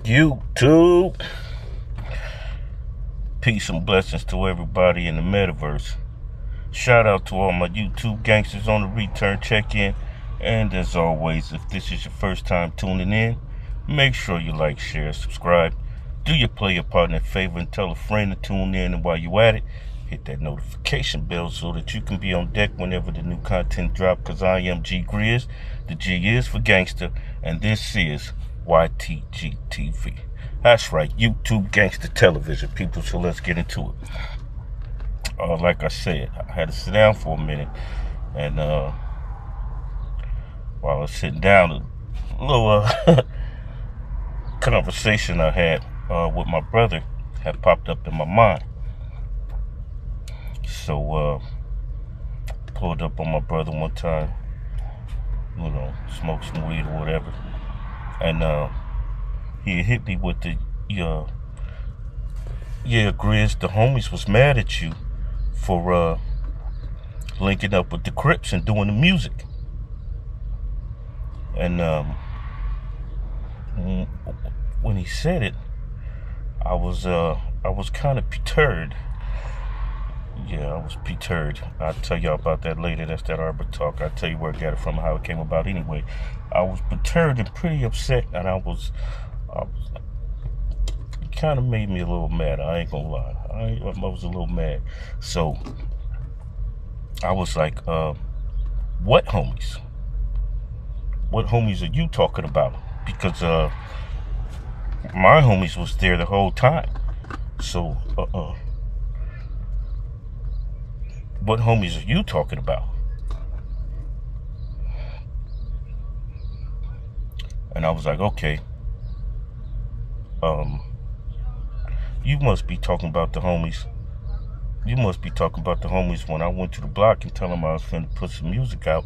YouTube. Peace and blessings to everybody in the metaverse. Shout out to all my YouTube gangsters on the return check-in. And as always, if this is your first time tuning in, make sure you like, share, subscribe. Do your player partner a favor and tell a friend to tune in. And while you at it, hit that notification bell so that you can be on deck whenever the new content drop. Because I am G Grizz. The G is for gangster. And this is YTG TV. That's right, YouTube gangster television, people. So let's get into it. Like I said, I had to sit down for a minute. And while I was sitting down, a little conversation I had with my brother had popped up in my mind. So pulled up on my brother one time, smoked some weed or whatever. And he hit me with the, yeah, Grizz, the homies was mad at you for linking up with the Crips and doing the music. And when he said it, I was kind of perturbed. Yeah, I was perturbed. I'll tell y'all about that later. That's that Arbor talk. I'll tell you where I got it from, how it came about anyway. I was perturbed and pretty upset, and I was kind of made me a little mad. I ain't gonna lie. I was a little mad. So I was like, what homies? What homies are you talking about? Because my homies was there the whole time. So what homies are you talking about? And I was like, okay. You must be talking about the homies. You must be talking about the homies when I went to the block and tell them I was finna put some music out.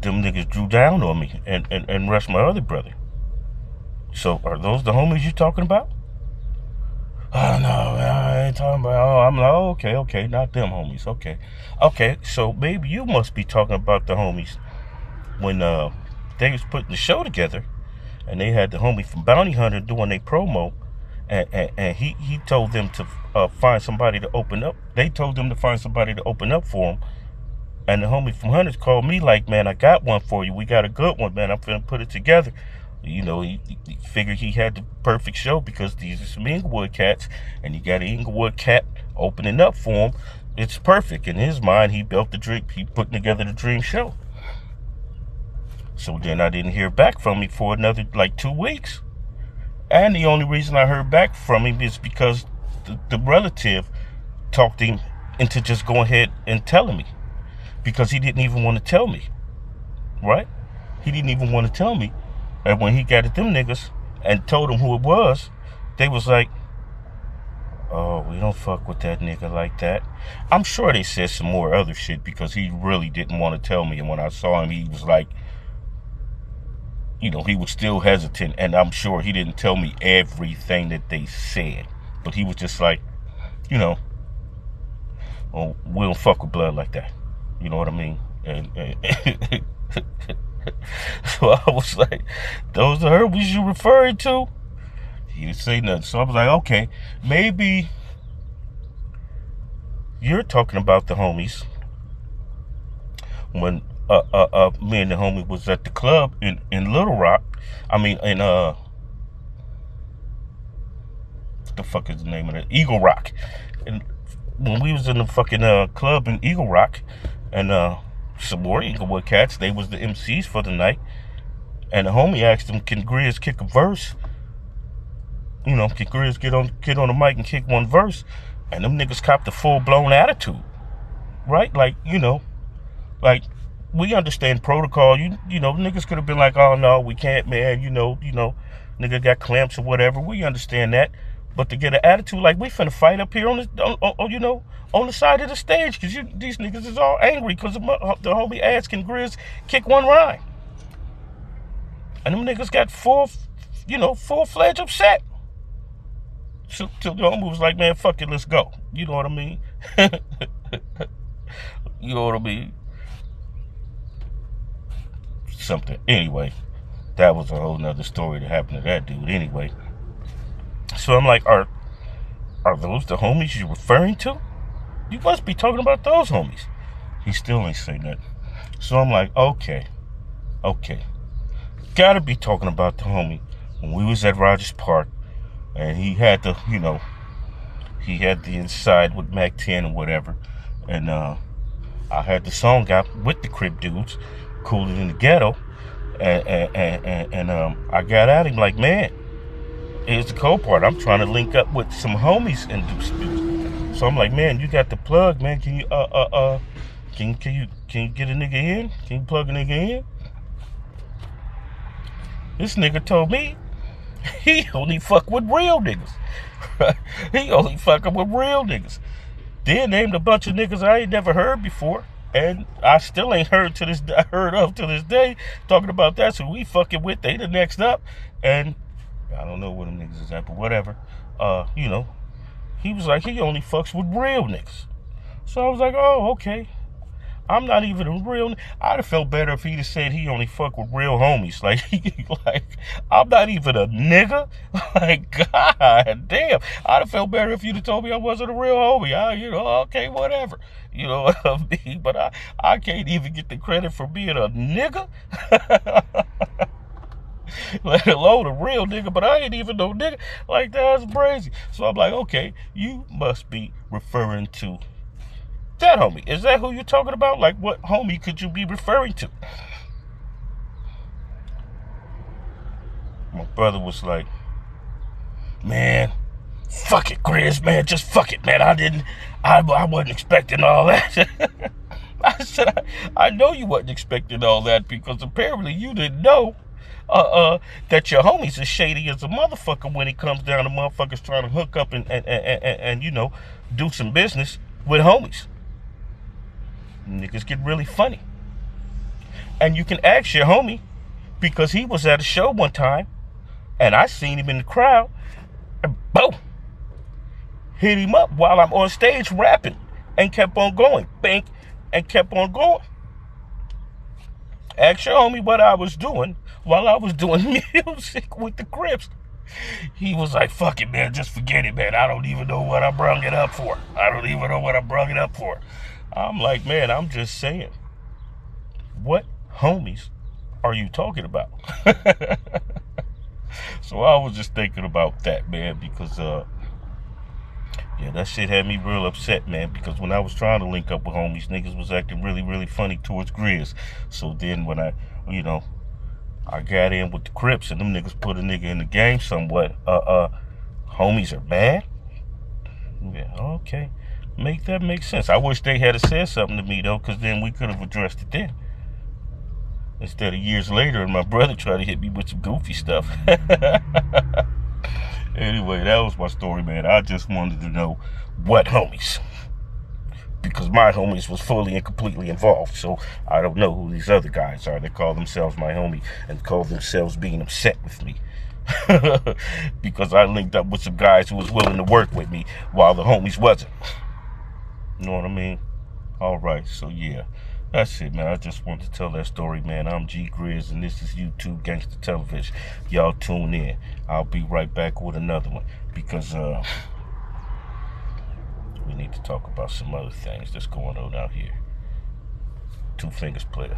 Them niggas drew down on me and rushed my other brother. So are those the homies you talking about? Oh no, I ain't talking about. Oh, I'm like, okay, not them homies. Okay. So maybe you must be talking about the homies when they was putting the show together, and they had the homie from Bounty Hunter doing their promo, and he told them to find somebody to open up. They told them to find somebody to open up for him. And the homie from Hunters called me like, man, I got one for you. We got a good one, man. I'm finna put it together. He figured he had the perfect show because these are some Inglewood cats, and you got an Inglewood cat opening up for him. It's perfect. In his mind, he built the dream. He put together the dream show. So then I didn't hear back from him for another 2 weeks. And the only reason I heard back from him is because the relative talked him into just going ahead and telling me. Because he didn't even want to tell me, right? He didn't even want to tell me. And when he got at them niggas and told them who it was, they was like, oh, we don't fuck with that nigga like that. I'm sure they said some more other shit because he really didn't want to tell me. And when I saw him, he was like, he was still hesitant. And I'm sure he didn't tell me everything that they said. But he was just like, oh, we don't fuck with blood like that. You know what I mean? And so I was like, those are homies you referring to? He didn't say nothing. So I was like, okay, maybe you're talking about the homies when me and the homie was at the club in Little Rock. I mean, in what the fuck is the name of it? Eagle Rock. And when we was in the fucking club in Eagle Rock, and some more Inglewood cats, they was the MCs for the night. And the homie asked them, can Grizz kick a verse? Can Grizz get on the mic and kick one verse? And them niggas copped a full-blown attitude. Right? We understand protocol. Niggas could have been like, oh no, we can't, man, nigga got clamps or whatever. We understand that. But to get an attitude like we finna fight up here on the side of the stage, because these niggas is all angry because the homie asked, can Grizz kick one rhyme? And them niggas got full-fledged upset. So the homie was like, man, fuck it, let's go. You know what I mean? You know what I mean? something. Anyway, that was a whole nother story that happened to that dude. Anyway, so I'm like, are those the homies you're referring to? You must be talking about those homies. He still ain't say nothing. So I'm like, okay. Gotta be talking about the homie when we was at Rogers Park and he had the, he had the inside with Mac 10 or whatever. And I had the song out with the Crip dudes, Cooler in the Ghetto. And I got at him like, man, here's the cold part. I'm trying to link up with some homies and do some music. So I'm like, man, you got the plug, man. Can you can you get a nigga in? Can you plug a nigga in? This nigga told me he only fuck with real niggas. He only fucking with real niggas. Then named a bunch of niggas I ain't never heard before. And I still ain't heard of to this day talking about that. So we fucking with, they the next up. And I don't know where them niggas is at, but whatever. He was like, he only fucks with real niggas. So I was like, oh, okay. I'm not even a real. I'd have felt better if he'd have said he only fuck with real homies. Like I'm not even a nigga. Like, god damn. I'd have felt better if you'd have told me I wasn't a real homie. Okay, whatever. You know what I mean? But I can't even get the credit for being a nigga. Let alone a real nigga, but I ain't even no nigga. Like, that's crazy. So I'm like, okay, you must be referring to that homie. Is that who you're talking about? Like, what homie could you be referring to? My brother was like, man, fuck it, Grizz, man, just fuck it, man. I wasn't expecting all that. I said, I know you wasn't expecting all that because apparently you didn't know that your homies is shady as a motherfucker when it comes down to motherfuckers trying to hook up and do some business with homies. Niggas get really funny. And you can ask your homie, because he was at a show one time and I seen him in the crowd and boom, hit him up while I'm on stage rapping and kept on going. Bink, and kept on going. Ask your homie what I was doing while I was doing music with the Crips. He was like, fuck it, man, just forget it, man. I don't even know what I brung it up for. I'm like, man, I'm just saying, what homies are you talking about? So I was just thinking about that, man, because yeah, that shit had me real upset, man, because when I was trying to link up with homies, niggas was acting really, really funny towards Grizz. So then when I got in with the Crips and them niggas put a nigga in the game somewhat, homies are mad? Yeah, okay. Make that make sense. I wish they had said something to me, though, because then we could have addressed it then. Instead of years later and my brother tried to hit me with some goofy stuff. Anyway, that was my story, man. I just wanted to know what homies. Because my homies was fully and completely involved. So I don't know who these other guys are that call themselves my homie and call themselves being upset with me. Because I linked up with some guys who was willing to work with me while the homies wasn't. You know what I mean? Alright, so yeah. That's it, man. I just wanted to tell that story, man. I'm G Grizz, and this is YouTube Gangster Television. Y'all tune in. I'll be right back with another one because we need to talk about some other things that's going on out here. Two Fingers Player.